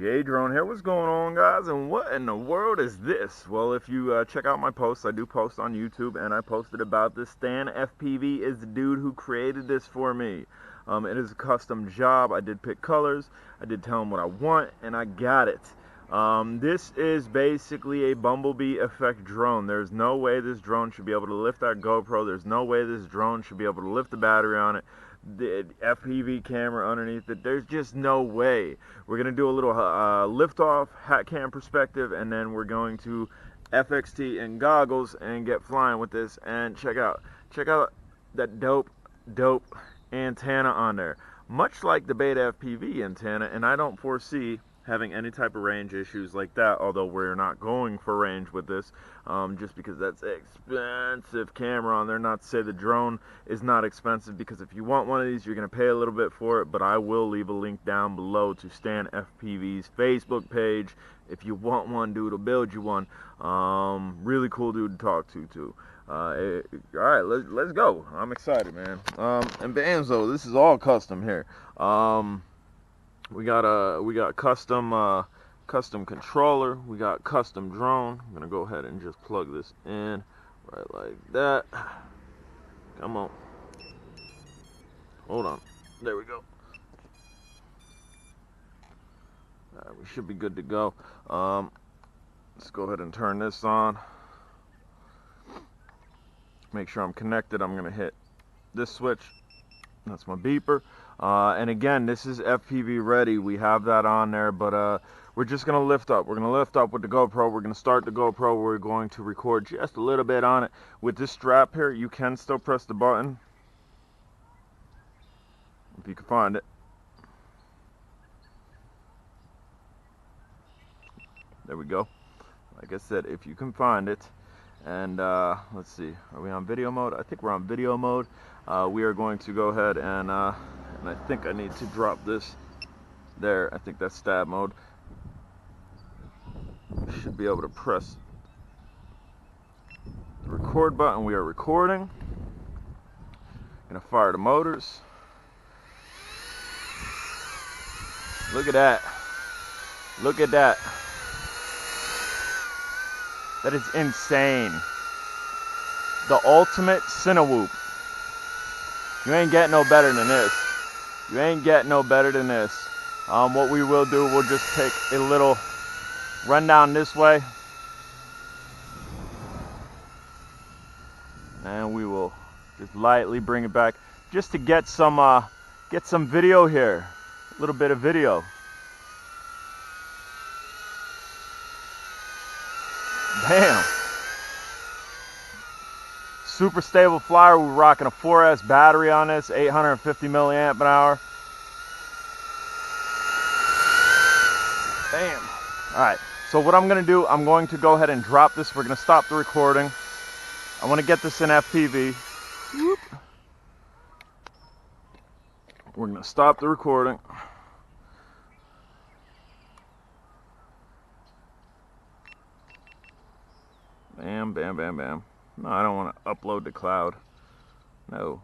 FXT drone here. What's going on, guys? And what in the world is this? Well, if you check out my posts, I do post on YouTube, and I posted about this. Stan FPV is the dude who created this for me. It is a custom job. I did pick colors, I did tell him what I want, and I got it. This is basically a Bumblebee effect drone. There's no way this drone should be able to lift that GoPro. There's no way this drone should be able to lift the battery on it, the FPV camera underneath it. There's just no way. We're gonna do a little lift-off hat cam perspective, and then we're going to FXT and goggles and get flying with this. And check out that dope antenna on there, much like the Beta FPV antenna. And I don't foresee having any type of range issues like that, although we're not going for range with this, just because that's expensive camera on there. Not to say the drone is not expensive, because if you want one of these, you're going to pay a little bit for it, but I will leave a link down below to Stan FPV's Facebook page. If you want one, dude will build you one. Really cool dude to talk to too. Alright, let's go. I'm excited, man. And Banzo, this is all custom here. We got custom controller, we got custom drone. I'm gonna go ahead and just plug this in right like that. Come on, hold on, there we go. Alright, we should be good to go. Let's go ahead and turn this on, make sure I'm connected. I'm gonna hit this switch, that's my beeper. And again, this is FPV ready. We have that on there, but we're just gonna lift up. We're gonna lift up with the GoPro. We're gonna start the GoPro. We're going to record just a little bit on it. With this strap here, you can still press the button if you can find it. There we go. Like I said, if you can find it. And let's see, are we on video mode? I think we're on video mode. We are going to go ahead and I think I need to drop this there. I think that's stab mode. Should be able to press the record button. We are recording. Gonna fire the motors. Look at that. Look at that. That is insane. The ultimate Cinewhoop. You ain't getting no better than this. You ain't getting no better than this. What we will do, we'll just take a little run down this way, and we will just lightly bring it back just to get some video here. A little bit of video. Damn. Super stable flyer. We're rocking a 4S battery on this, 850 milliamp an hour. Bam. Alright, so what I'm going to do, I'm going to go ahead and drop this. We're going to stop the recording. I want to get this in FPV. Whoop. We're going to stop the recording. Bam, bam, bam, bam. No, I don't want to upload to cloud. No.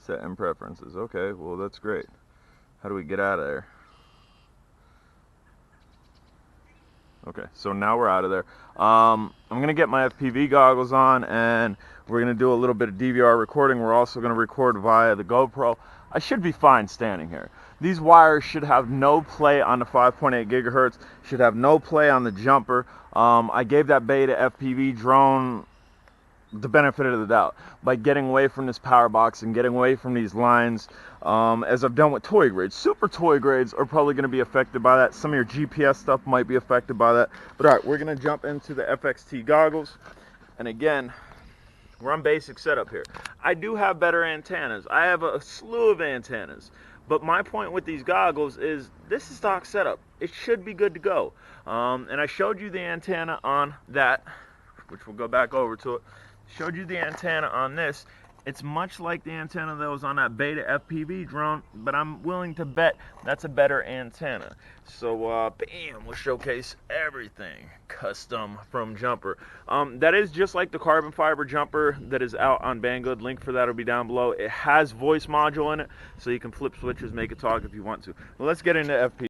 Set in preferences. Okay, well, that's great. How do we get out of there? Okay, so now we're out of there. I'm going to get my FPV goggles on, and we're going to do a little bit of DVR recording. We're also going to record via the GoPro. I should be fine standing here. These wires should have no play on the 5.8 gigahertz, should have no play on the jumper. I gave that Beta FPV drone the benefit of the doubt by getting away from this power box and getting away from these lines, as I've done with toy grades. Super toy grades are probably going to be affected by that. Some of your GPS stuff might be affected by that. But alright, we're going to jump into the FXT goggles. And again, we're on basic setup here. I do have better antennas. I have a slew of antennas. But my point with these goggles is this is stock setup. It should be good to go. And I showed you the antenna on that, which we'll go back over to it. Showed you the antenna on this. It's much like the antenna that was on that Beta FPV drone, but I'm willing to bet that's a better antenna. So bam, we'll showcase everything custom from Jumper. That is just like the carbon fiber jumper that is out on Banggood. Link for that will be down below. It has voice module in it, so you can flip switches, make it talk if you want to. Well, let's get into FPV.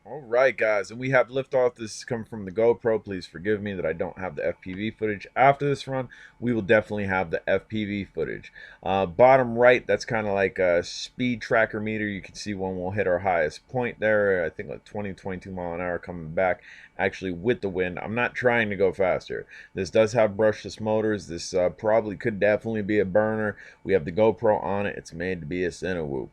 All right, guys, and we have liftoff. This is coming from the GoPro. Please forgive me that I don't have the FPV footage. After this run, we will definitely have the FPV footage. Bottom right, that's kind of like a speed tracker meter. You can see when we'll hit our highest point there. I think like 20, 22 mile an hour coming back, actually with the wind. I'm not trying to go faster. This does have brushless motors. This probably could definitely be a burner. We have the GoPro on it. It's made to be a Cinewhoop.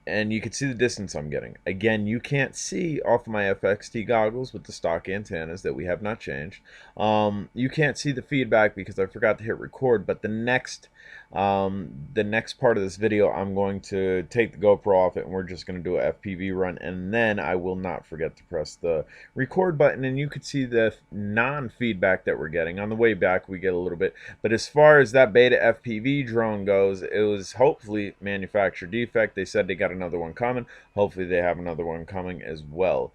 And you can see the distance I'm getting. Again, you can't see off my FXT goggles with the stock antennas that we have not changed. You can't see the feedback because I forgot to hit record, but the next part of this video, I'm going to take the GoPro off it and we're just going to do a FPV run, and then I will not forget to press the record button, and you can see the non-feedback that we're getting. On the way back, we get a little bit, but as far as that beta FPV drone goes, it was hopefully manufacturer defect. They said they got another one coming. Hopefully they have another one coming as well,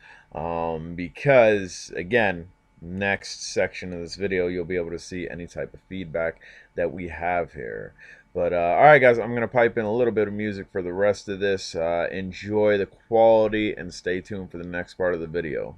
because again, next section of this video you'll be able to see any type of feedback that we have here. But alright guys, I'm gonna pipe in a little bit of music for the rest of this. Enjoy the quality and stay tuned for the next part of the video.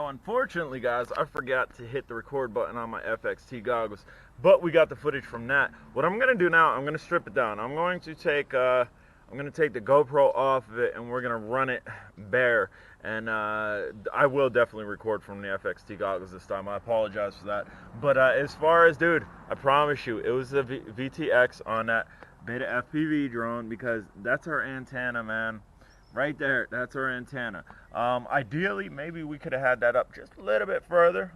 Unfortunately, guys, I forgot to hit the record button on my FXT goggles, but we got the footage from that. What I'm gonna do now, I'm gonna strip it down. I'm going to take the GoPro off of it and we're gonna run it bare. And I will definitely record from the FXT goggles this time. I apologize for that. But as far as, dude, I promise you, it was the VTX on that Beta FPV drone, because that's our antenna, man. Right there, that's our antenna. Ideally, maybe we could have had that up just a little bit further,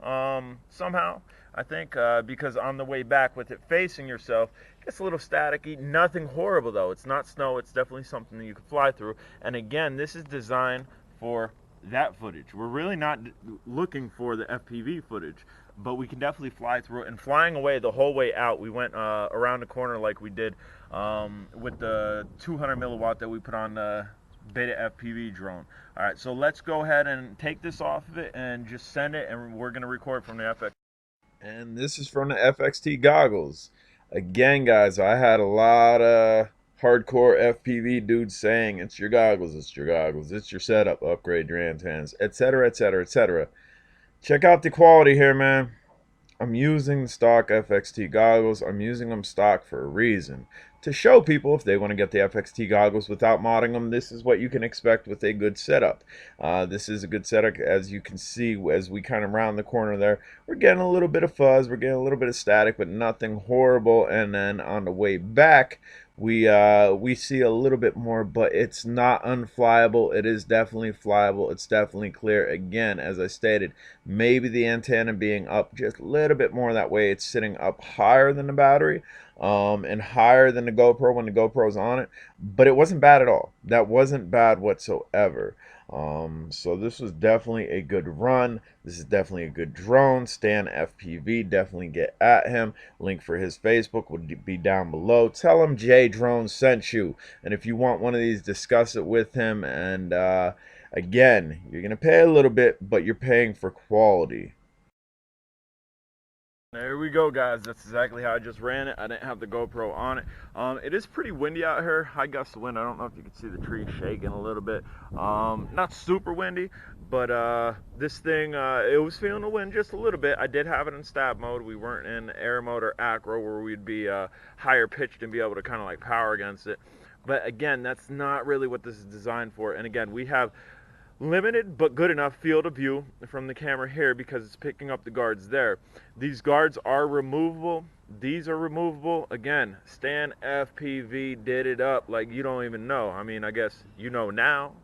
somehow. I think because on the way back with it facing yourself, it gets a little staticky. Nothing horrible though. It's not snow. It's definitely something that you can fly through. And again, this is designed for that footage. We're really not looking for the FPV footage, but we can definitely fly through it. And flying away the whole way out, we went around the corner like we did with the 200 milliwatt that we put on the Beta FPV drone. All right, so let's go ahead and take this off of it and just send it, and we're gonna record from the FX. And this is from the FXT goggles. Again, guys, I had a lot of hardcore FPV dudes saying it's your goggles, it's your goggles, it's your setup, upgrade your antennas, etc., etc., etc. Check out the quality here, man. I'm using the stock FXT goggles. I'm using them stock for a reason. To show people, if they want to get the FXT goggles without modding them, this is what you can expect with a good setup. This is a good setup. As you can see, as we kind of round the corner there, we're getting a little bit of fuzz, we're getting a little bit of static, but nothing horrible. And then on the way back, we see a little bit more, but it's not unflyable. It is definitely flyable. It's definitely clear. Again, as I stated, maybe the antenna being up just a little bit more, that way it's sitting up higher than the battery, and higher than the GoPro when the GoPro's on it, but it wasn't bad at all. That wasn't bad whatsoever. So this was definitely a good run. This is definitely a good drone. Stan FPV, definitely get at him. Link for his Facebook would be down below. Tell him J Drone sent you, and if you want one of these, discuss it with him. And again, you're gonna pay a little bit, but you're paying for quality. There we go, guys. That's exactly how I just ran it. I didn't have the GoPro on it. It is pretty windy out here. High gust of wind. I don't know if you can see the trees shaking a little bit. Not super windy, but this thing, it was feeling the wind just a little bit. I did have it in stab mode. We weren't in air mode or acro where we'd be higher pitched and be able to kind of like power against it. But again, that's not really what this is designed for. And again, we have limited but good enough field of view from the camera here because it's picking up the guards there. These guards are removable. These are removable. Again, Stan FPV did it up like you don't even know. I mean, I guess you know now.